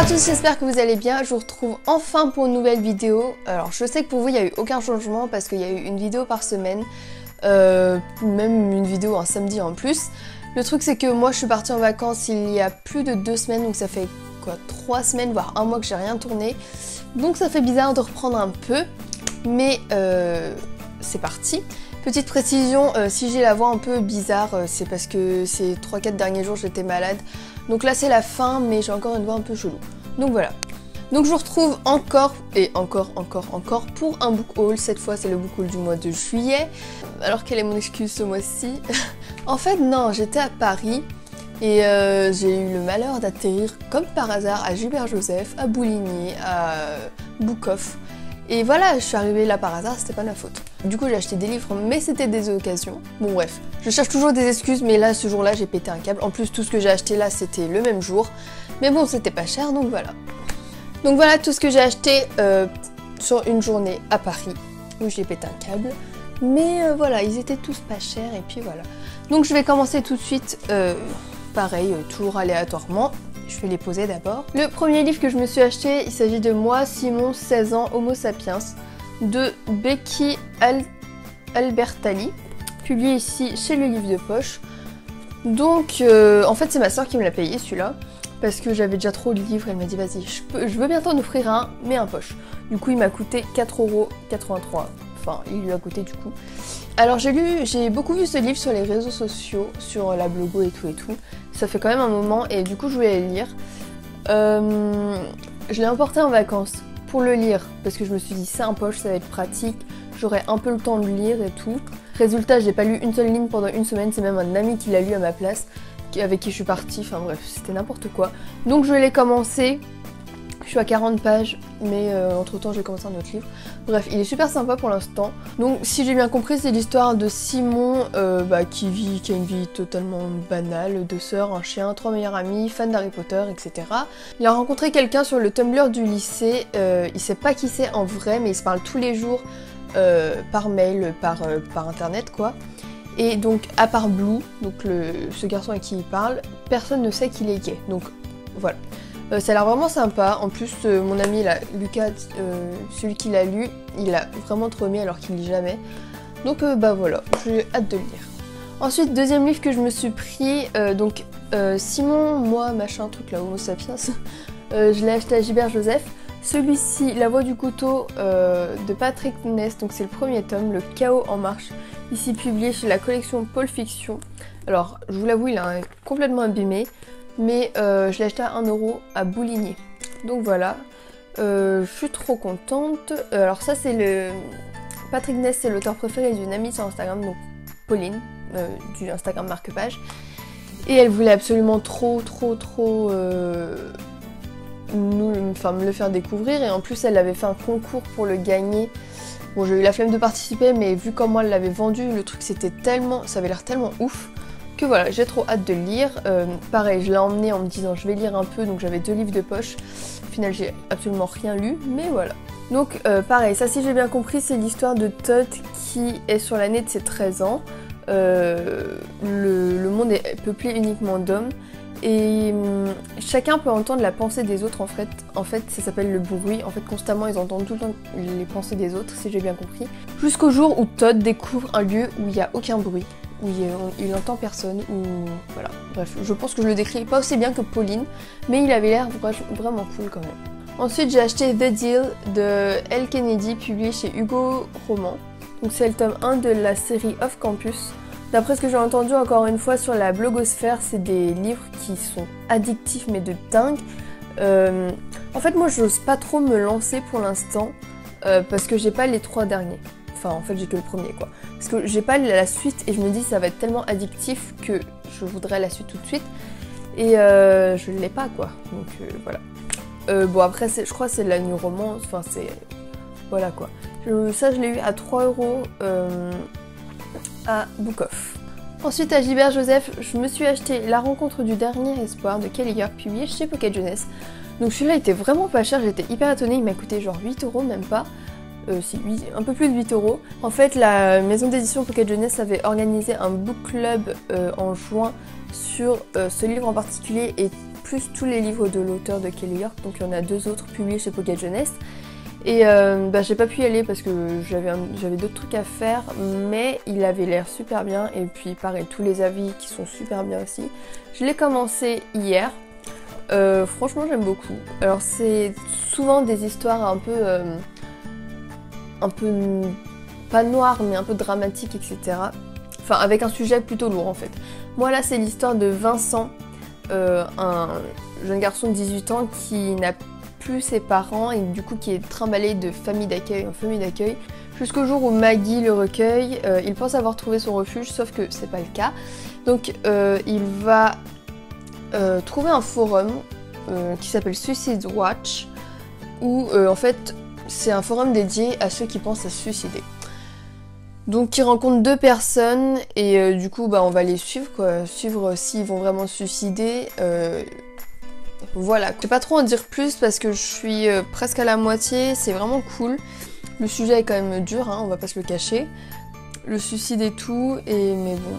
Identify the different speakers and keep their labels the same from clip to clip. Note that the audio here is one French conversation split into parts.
Speaker 1: à tous, j'espère que vous allez bien. Je vous retrouve enfin pour une nouvelle vidéo. Alors je sais que pour vous il n'y a eu aucun changement parce qu'il y a eu une vidéo par semaine, même une vidéo un samedi en plus. Le truc c'est que moi je suis partie en vacances il y a plus de 2 semaines, donc ça fait quoi 3 semaines voire un mois que j'ai rien tourné. Donc ça fait bizarre de reprendre un peu, mais c'est parti. Petite précision, si j'ai la voix un peu bizarre, c'est parce que ces 3-4 derniers jours j'étais malade. Donc là c'est la fin, mais j'ai encore une voix un peu chelou. Donc voilà. Donc je vous retrouve encore pour un book haul. Cette fois c'est le book haul du mois de juillet. Alors quelle est mon excuse ce mois-ci? En fait non, j'étais à Paris et j'ai eu le malheur d'atterrir comme par hasard à Gilbert Joseph, à Bouligny, à Bookoff. Et voilà, je suis arrivée là par hasard, c'était pas ma faute. Du coup j'ai acheté des livres, mais c'était des occasions. Bon bref, je cherche toujours des excuses, mais là ce jour-là j'ai pété un câble. En plus tout ce que j'ai acheté là c'était le même jour. Mais bon c'était pas cher, donc voilà. Donc voilà tout ce que j'ai acheté sur une journée à Paris, où j'ai pété un câble. Mais voilà, ils étaient tous pas chers et puis voilà. Donc je vais commencer tout de suite, pareil, toujours aléatoirement. Je vais les poser d'abord. Le premier livre que je me suis acheté, il s'agit de Moi, Simon, 16 ans, Homo sapiens, de Becky Albertalli, publié ici chez Le Livre de Poche. Donc, en fait, c'est ma soeur qui me l'a payé celui-là, parce que j'avais déjà trop de livres. Elle m'a dit, vas-y, je veux bien t'en offrir un, mais un poche. Du coup, il m'a coûté 4,83 €. Enfin, il lui a coûté du coup. Alors j'ai beaucoup vu ce livre sur les réseaux sociaux, sur la blogo et tout. Ça fait quand même un moment et du coup je voulais le lire. Je l'ai emporté en vacances pour le lire parce que je me suis dit c'est un poche, ça va être pratique, j'aurai un peu le temps de lire et tout. Résultat, j'ai pas lu une seule ligne pendant une semaine, c'est même un ami qui l'a lu à ma place, avec qui je suis partie, enfin bref, c'était n'importe quoi. Donc je l'ai commencé. Je suis à 40 pages, mais entre temps j'ai commencé un autre livre. Bref, il est super sympa pour l'instant. Donc si j'ai bien compris, c'est l'histoire de Simon qui a une vie totalement banale, 2 sœurs, un chien, 3 meilleurs amis, fan d'Harry Potter, etc. Il a rencontré quelqu'un sur le Tumblr du lycée, il sait pas qui c'est en vrai, mais ils se parlent tous les jours par mail, par internet quoi. Et donc à part Blue, donc ce garçon à qui il parle, personne ne sait qu'il est gay, donc voilà. Ça a l'air vraiment sympa. En plus, mon ami là, Lucas, celui qui l'a lu, il a vraiment trop aimé alors qu'il lit jamais. Donc bah voilà, j'ai hâte de le lire. Ensuite, deuxième livre que je me suis pris, Simon, moi, machin, truc là, Homo sapiens. Je l'ai acheté à Gilbert Joseph. Celui-ci, La Voix du couteau de Patrick Ness, donc c'est le premier tome, Le Chaos en marche. Ici publié chez la collection Pôle Fiction. Alors, je vous l'avoue, il est complètement abîmé. Mais je l'ai acheté à 1 € à Bouligny. Donc voilà, je suis trop contente. Alors ça c'est le... Patrick Ness, c'est l'auteur préféré d'une amie sur Instagram, donc Pauline, du Instagram Marque-Page. Et elle voulait absolument trop me le faire découvrir. Et en plus elle avait fait un concours pour le gagner. Bon, j'ai eu la flemme de participer, mais vu comment elle l'avait vendu, le truc c'était tellement... ça avait l'air tellement ouf. Que voilà, j'ai trop hâte de le lire. Pareil, je l'ai emmené en me disant je vais lire un peu, donc j'avais 2 livres de poche. Au final, j'ai absolument rien lu, mais voilà. Donc pareil, ça si j'ai bien compris, c'est l'histoire de Todd qui est sur l'année de ses 13 ans. Le monde est peuplé uniquement d'hommes et chacun peut entendre la pensée des autres en fait ça s'appelle le bruit. En fait constamment ils entendent tout le temps les pensées des autres, si j'ai bien compris. Jusqu'au jour où Todd découvre un lieu où il n'y a aucun bruit. Où il n'entend personne, ou voilà. Bref, je pense que je le décris pas aussi bien que Pauline, mais il avait l'air vraiment cool quand même. Ensuite, j'ai acheté The Deal de Elle Kennedy, publié chez Hugo Roman. Donc c'est le tome 1 de la série Off Campus. D'après ce que j'ai entendu encore une fois sur la blogosphère, c'est des livres qui sont addictifs mais de dingue. En fait, moi, j'ose pas trop me lancer pour l'instant, parce que j'ai pas les 3 derniers. Enfin, en fait, j'ai que le premier, quoi. Parce que j'ai pas la suite et je me dis ça va être tellement addictif que je voudrais la suite tout de suite. Et je l'ai pas, quoi. Donc voilà. Bon, après, je crois que c'est de la New Romance. Enfin, c'est... Voilà, quoi. Ça, je l'ai eu à 3 € à Bookoff. Ensuite, à Gilbert Joseph, je me suis acheté La rencontre du dernier espoir de Kelly York, publié chez Pocket Jeunesse. Donc celui-là était vraiment pas cher. J'étais hyper étonnée. Il m'a coûté genre 8 €, même pas. Un peu plus de 8 €. En fait, la maison d'édition Pocket Jeunesse avait organisé un book club en juin sur ce livre en particulier et plus tous les livres de l'auteur de Kelly York, donc il y en a 2 autres publiés chez Pocket Jeunesse. Et j'ai pas pu y aller parce que j'avais d'autres trucs à faire, mais il avait l'air super bien. Et puis pareil, tous les avis qui sont super bien aussi. Je l'ai commencé hier. Franchement j'aime beaucoup. Alors c'est souvent des histoires un peu pas noires mais un peu dramatiques, etc. Enfin avec un sujet plutôt lourd en fait. Moi là c'est l'histoire de Vincent, un jeune garçon de 18 ans qui n'a plus ses parents et du coup qui est trimballé de famille d'accueil en famille d'accueil jusqu'au jour où Maggie le recueille. Il pense avoir trouvé son refuge sauf que c'est pas le cas. Donc il va trouver un forum qui s'appelle Suicide Watch où en fait c'est un forum dédié à ceux qui pensent à se suicider. Donc il rencontre 2 personnes et du coup on va les suivre quoi, suivre s'ils vont vraiment se suicider. Voilà, je vais pas trop en dire plus parce que je suis presque à la moitié, c'est vraiment cool. Le sujet est quand même dur, hein, on va pas se le cacher. Le suicide et tout, mais bon,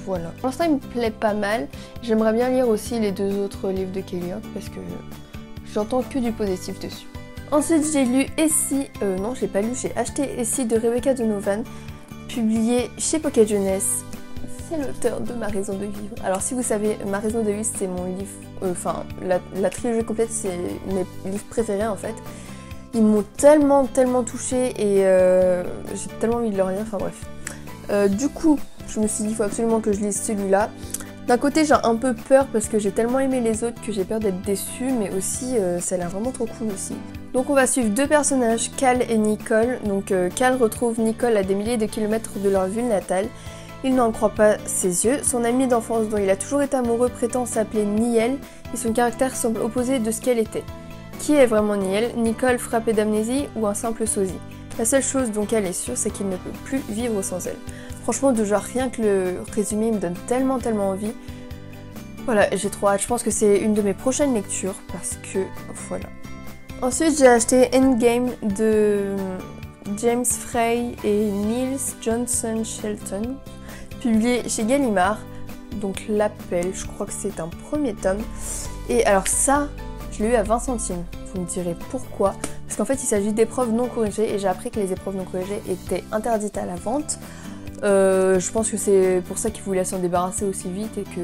Speaker 1: voilà. Pour l'instant il me plaît pas mal. J'aimerais bien lire aussi les 2 autres livres de Kelly York parce que j'entends que du positif dessus. Ensuite j'ai lu Essie, non j'ai pas lu, j'ai acheté Essie de Rebecca Donovan, publié chez Pocket Jeunesse. C'est l'auteur de Ma raison de vivre. Alors si vous savez, Ma raison de vivre c'est mon livre, enfin la trilogie complète c'est mes livres préférés en fait. Ils m'ont tellement touchée et j'ai tellement envie de le relire, enfin bref. Du coup je me suis dit il faut absolument que je lise celui-là. D'un côté j'ai un peu peur parce que j'ai tellement aimé les autres que j'ai peur d'être déçue, mais aussi ça a l'air vraiment trop cool aussi. Donc on va suivre 2 personnages, Cal et Nicole. Donc Cal retrouve Nicole à des milliers de kilomètres de leur ville natale. Il n'en croit pas ses yeux. Son amie d'enfance dont il a toujours été amoureux prétend s'appeler Niel et son caractère semble opposé de ce qu'elle était. Qui est vraiment Niel? Nicole frappée d'amnésie ou un simple sosie? La seule chose dont elle est sûre, c'est qu'il ne peut plus vivre sans elle. Franchement, de genre rien que le résumé me donne tellement envie. Voilà, j'ai trop hâte. Je pense que c'est une de mes prochaines lectures parce que voilà. Ensuite, j'ai acheté Endgame de James Frey et Niels Johnson Shelton, publié chez Gallimard. Donc L'Appel, je crois que c'est un premier tome. Et alors ça, je l'ai eu à 20 centimes. Vous me direz pourquoi. Parce qu'en fait, il s'agit d'épreuves non corrigées et j'ai appris que les épreuves non corrigées étaient interdites à la vente. Je pense que c'est pour ça qu'ils voulaient s'en débarrasser aussi vite et que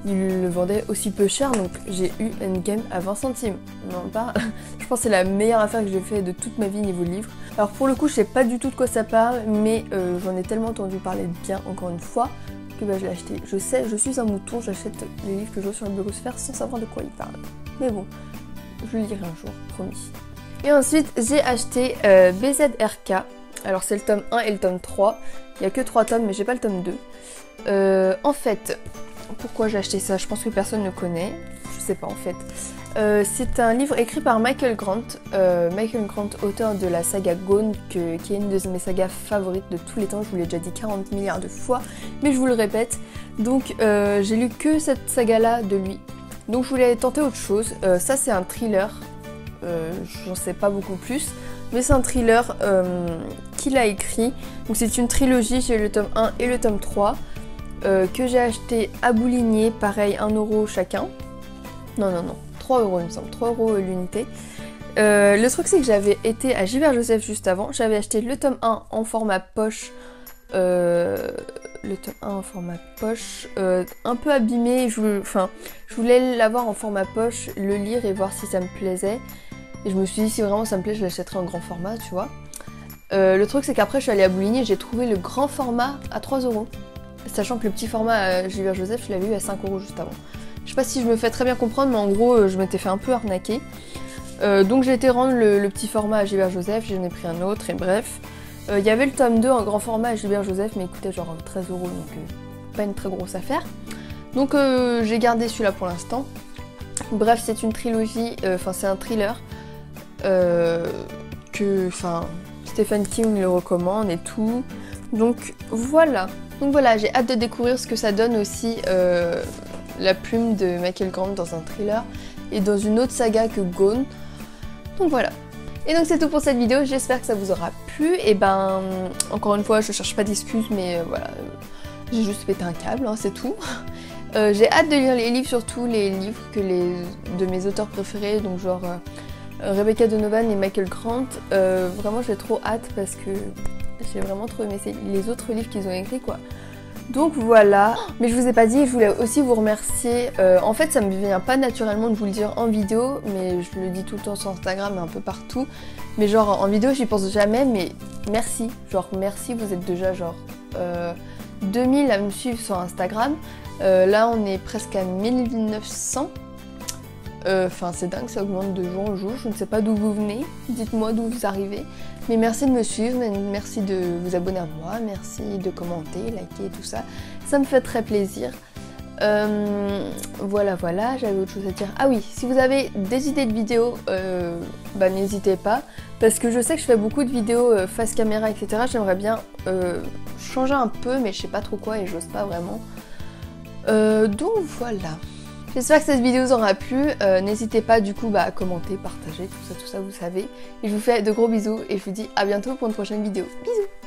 Speaker 1: ils le vendaient aussi peu cher. Donc j'ai eu Endgame à 20 centimes. Non, pas. Je pense que c'est la meilleure affaire que j'ai fait de toute ma vie niveau livre. Alors pour le coup, je sais pas du tout de quoi ça parle, mais j'en ai tellement entendu parler bien encore une fois que je l'ai acheté. Je sais, je suis un mouton, j'achète les livres que je vois sur le blogosphère sans savoir de quoi ils parlent. Mais bon, je le lirai un jour, promis. Et ensuite, j'ai acheté BZRK. Alors c'est le tome 1 et le tome 3. Il n'y a que 3 tomes, mais j'ai pas le tome 2. En fait, pourquoi j'ai acheté ça? Je pense que personne ne connaît. Je sais pas en fait. C'est un livre écrit par Michael Grant. Michael Grant, auteur de la saga Gone, qui est une de mes sagas favorites de tous les temps. Je vous l'ai déjà dit 40 milliards de fois, mais je vous le répète. Donc j'ai lu que cette saga-là de lui. Donc je voulais tenter autre chose. Ça c'est un thriller. J'en sais pas beaucoup plus. Mais c'est un thriller qu'il a écrit. Donc c'est une trilogie, j'ai le tome 1 et le tome 3. Que j'ai acheté à Bouligné, pareil 1 € chacun. Non, 3 € il me semble, 3 € l'unité. Le truc c'est que j'avais été à Gilbert Joseph juste avant, j'avais acheté le tome 1 en format poche. Le tome 1 en format poche, un peu abîmé, je voulais l'avoir en format poche, le lire et voir si ça me plaisait. Et je me suis dit si vraiment ça me plaît, je l'achèterai en grand format, tu vois. Le truc c'est qu'après je suis allée à Bouligny et j'ai trouvé le grand format à 3 €. Sachant que le petit format à Gilbert Joseph, je l'avais eu à 5 € juste avant. Je sais pas si je me fais très bien comprendre, mais en gros, je m'étais fait un peu arnaquer. Donc j'ai été rendre le petit format à Gilbert Joseph, j'en ai pris un autre, et bref. Il y avait le tome 2 en grand format à Gilbert Joseph, mais il coûtait genre 13 €, donc pas une très grosse affaire. Donc j'ai gardé celui-là pour l'instant. Bref, c'est une trilogie, c'est un thriller que Stephen King le recommande et tout. Donc voilà. J'ai hâte de découvrir ce que ça donne aussi la plume de Michael Grant dans un thriller et dans une autre saga que Gone. Donc voilà. Et donc c'est tout pour cette vidéo, j'espère que ça vous aura plu. Et ben, encore une fois, je cherche pas d'excuses, mais voilà, j'ai juste pété un câble, hein, c'est tout. J'ai hâte de lire les livres, surtout les livres de mes auteurs préférés, donc genre Rebecca Donovan et Michael Grant. Vraiment j'ai trop hâte parce que j'ai vraiment trop aimé les autres livres qu'ils ont écrits quoi. Donc voilà, mais je vous ai pas dit, je voulais aussi vous remercier. En fait ça me vient pas naturellement de vous le dire en vidéo, mais je le dis tout le temps sur Instagram et un peu partout. Mais genre en vidéo j'y pense jamais, mais merci, genre merci, vous êtes déjà genre 2000 à me suivre sur Instagram. Là on est presque à 1900. Enfin c'est dingue, ça augmente de jour en jour, je ne sais pas d'où vous venez, dites-moi d'où vous arrivez. Mais merci de me suivre, merci de vous abonner à moi, merci de commenter, liker, tout ça. Ça me fait très plaisir. Voilà, j'avais autre chose à dire. Ah oui, si vous avez des idées de vidéos, bah n'hésitez pas. Parce que je sais que je fais beaucoup de vidéos face caméra, etc. J'aimerais bien changer un peu, mais je sais pas trop quoi et j'ose pas vraiment. Donc voilà. J'espère que cette vidéo vous aura plu. N'hésitez pas du coup à commenter, partager, tout ça vous savez. Et je vous fais de gros bisous et je vous dis à bientôt pour une prochaine vidéo. Bisous!